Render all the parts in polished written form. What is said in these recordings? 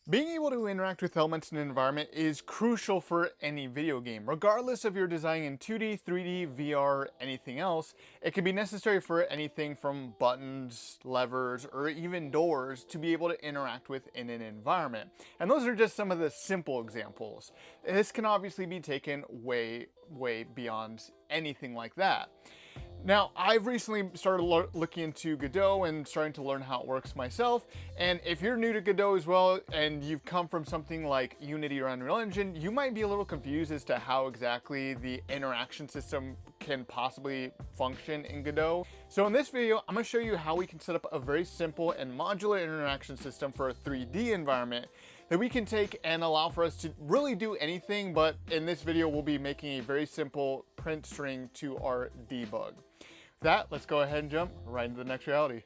Being able to interact with elements in an environment is crucial for any video game. Regardless of your design in 2D, 3D, VR, anything else, it can be necessary for anything from buttons, levers, or even doors to be able to interact with in an environment. And those are just some of the simple examples. This can obviously be taken way beyond anything like that. Now, I've recently started looking into Godot and starting to learn how it works myself. And if you're new to Godot as well, and you've come from something like Unity or Unreal Engine, you might be a little confused as to how exactly the interaction system can possibly function in Godot. So in this video, I'm going to show you how we can set up a very simple and modular interaction system for a 3D environment that we can take and allow for us to really do anything, but in this video, we'll be making a very simple print string to our debug. With that, let's go ahead and jump right into the next reality.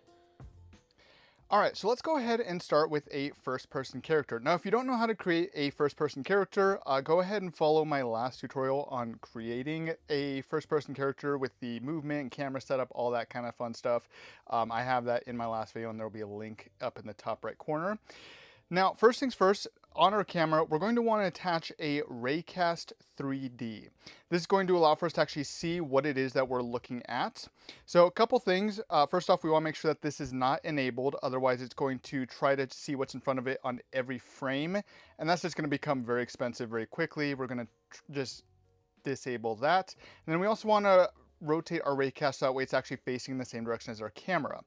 All right, so let's go ahead and start with a first-person character. Now, if you don't know how to create a first-person character, go ahead and follow my last tutorial on creating a first-person character with the movement and camera setup, all that kind of fun stuff. I have that in my last video, and there will be a link up in the top right corner. Now, first things first, on our camera, we're going to want to attach a Raycast 3D. This is going to allow for us to actually see what it is that we're looking at. So a couple things. First off, we want to make sure that this is not enabled. Otherwise, it's going to try to see what's in front of it on every frame. And that's just going to become very expensive very quickly. We're going to just disable that. And then we also want to rotate our Raycast so that way it's actually facing the same direction as our camera.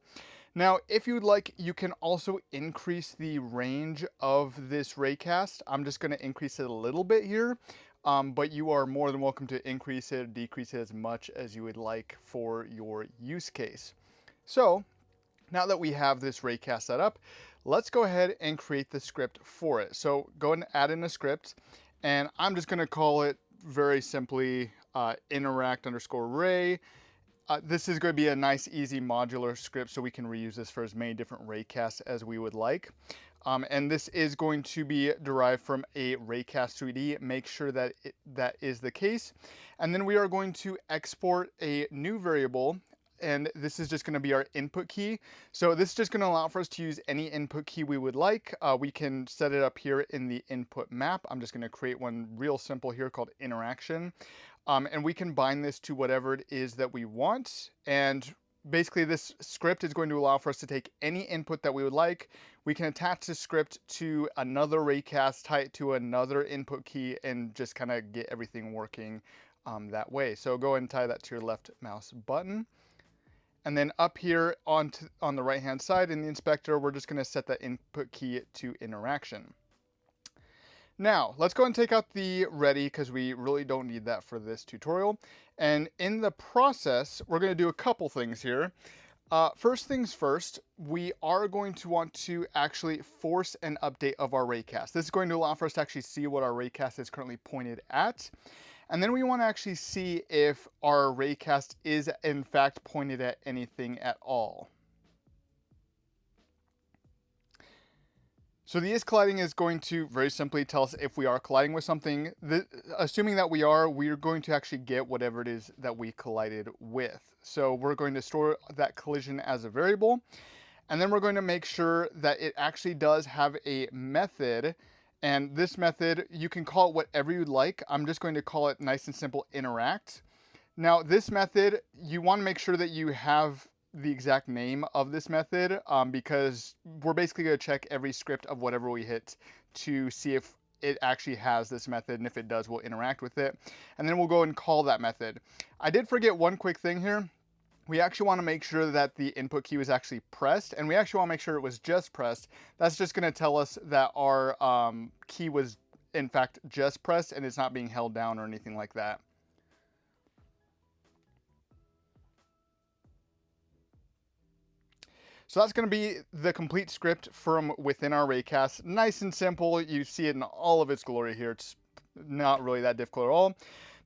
Now, if you'd like, you can also increase the range of this Raycast. I'm just going to increase it a little bit here, but you are more than welcome to increase it or decrease it as much as you would like for your use case. So, now that we have this Raycast set up, let's go ahead and create the script for it. So, go ahead and add in a script, and I'm just going to call it very simply interact_ray. This is going to be a nice, easy modular script so we can reuse this for as many different Raycasts as we would like. And this is going to be derived from a Raycast 3D. Make sure that that is the case. And then we are going to export a new variable, and this is just going to be our input key. So this is just going to allow for us to use any input key we would like. We can set it up here in the input map. I'm just going to create one real simple here called interaction. And we can bind this to whatever it is that we want. And basically this script is going to allow for us to take any input that we would like. We can attach the script to another Raycast, tie it to another input key, and just kind of get everything working that way. So go ahead and tie that to your left mouse button. And then up here on the right hand side in the inspector, we're just going to set that input key to interaction. Now, let's go and take out the ready because we really don't need that for this tutorial. And in the process, we're going to do a couple things here. First things first, we are going to want to actually force an update of our Raycast. This is going to allow for us to actually see what our Raycast is currently pointed at. And then we want to actually see if our Raycast is in fact pointed at anything at all. So the is colliding is going to very simply tell us if we are colliding with something. Assuming that we're going to actually get whatever it is that we collided with. So we're going to store that collision as a variable. And then we're going to make sure that it actually does have a method. And this method, you can call it whatever you'd like. I'm just going to call it nice and simple interact. Now this method, you want to make sure that you have the exact name of this method because we're basically going to check every script of whatever we hit to see if it actually has this method, and if it does, we'll interact with it. And then we'll go and call that method. I did forget one quick thing here. We actually want to make sure that the input key was actually pressed, and we actually want to make sure it was just pressed. That's just going to tell us that our key was in fact just pressed and it's not being held down or anything like that. So that's going to be the complete script from within our Raycast. Nice and simple. You see it in all of its glory here. It's not really that difficult at all.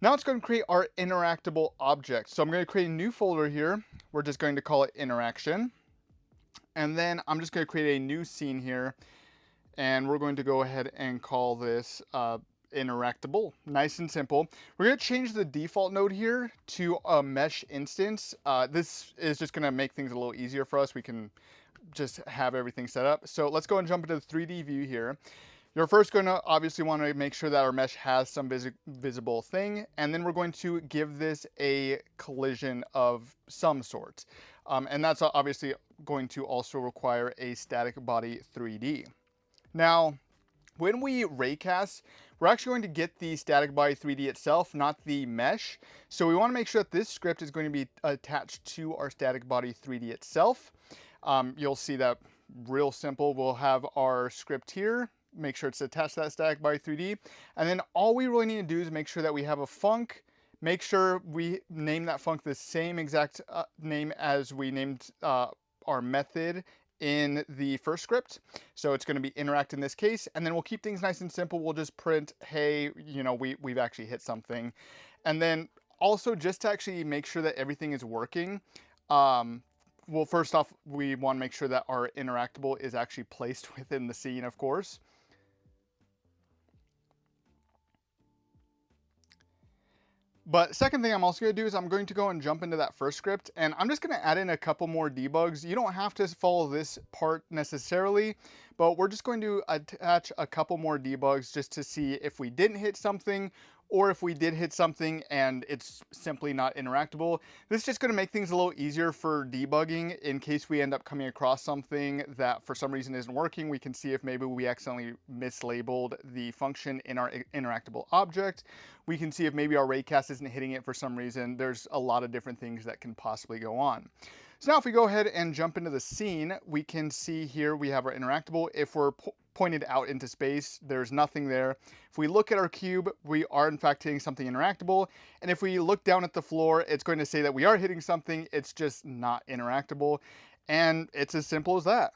Now it's going to create our interactable object. So I'm going to create a new folder here. We're just going to call it interaction. And then I'm just going to create a new scene here. And we're going to go ahead and call this interactable. Nice and simple. We're going to change the default node here to a mesh instance. This is just going to make things a little easier for us. We can just have everything set up. So let's go and jump into the 3D view here. You're first going to obviously want to make sure that our mesh has some visible thing, and then we're going to give this a collision of some sort. And that's obviously going to also require a static body 3D. Now, when we raycast, we're actually going to get the static body 3D itself, not the mesh. So we want to make sure that this script is going to be attached to our static body 3D itself. You'll see that real simple. We'll have our script here, make sure it's attached to that static body 3D. And then all we really need to do is make sure that we have a func. Make sure we name that func the same exact name as we named our method in the first script. So it's going to be interact in this case, and then we'll keep things nice and simple. We'll just print, hey, you know, we've actually hit something. And then also, just to actually make sure that everything is working, well, first off, we want to make sure that our interactable is actually placed within the scene, of course. But second thing I'm also going to do is I'm going to go and jump into that first script, and I'm just going to add in a couple more debugs. You don't have to follow this part necessarily, but we're just going to attach a couple more debugs just to see if we didn't hit something, or if we did hit something and it's simply not interactable. This is just going to make things a little easier for debugging in case we end up coming across something that for some reason isn't working. We can see if maybe we accidentally mislabeled the function in our interactable object. We can see if maybe our raycast isn't hitting it for some reason. There's a lot of different things that can possibly go on. So now if we go ahead and jump into the scene, we can see here we have our interactable. If we're pointed out into space, there's nothing there. If we look at our cube, we are in fact hitting something interactable. And if we look down at the floor, it's going to say that we are hitting something, it's just not interactable. And it's as simple as that.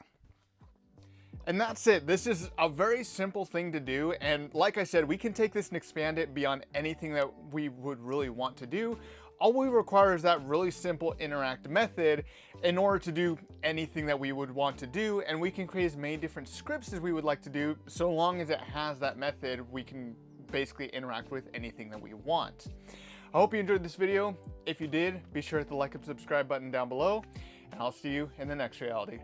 And that's it. This is a very simple thing to do. And like I said, we can take this and expand it beyond anything that we would really want to do. All we require is that really simple interact method in order to do anything that we would want to do. And we can create as many different scripts as we would like to do. So long as it has that method, we can basically interact with anything that we want. I hope you enjoyed this video. If you did, be sure to hit the like and subscribe button down below. And I'll see you in the next reality.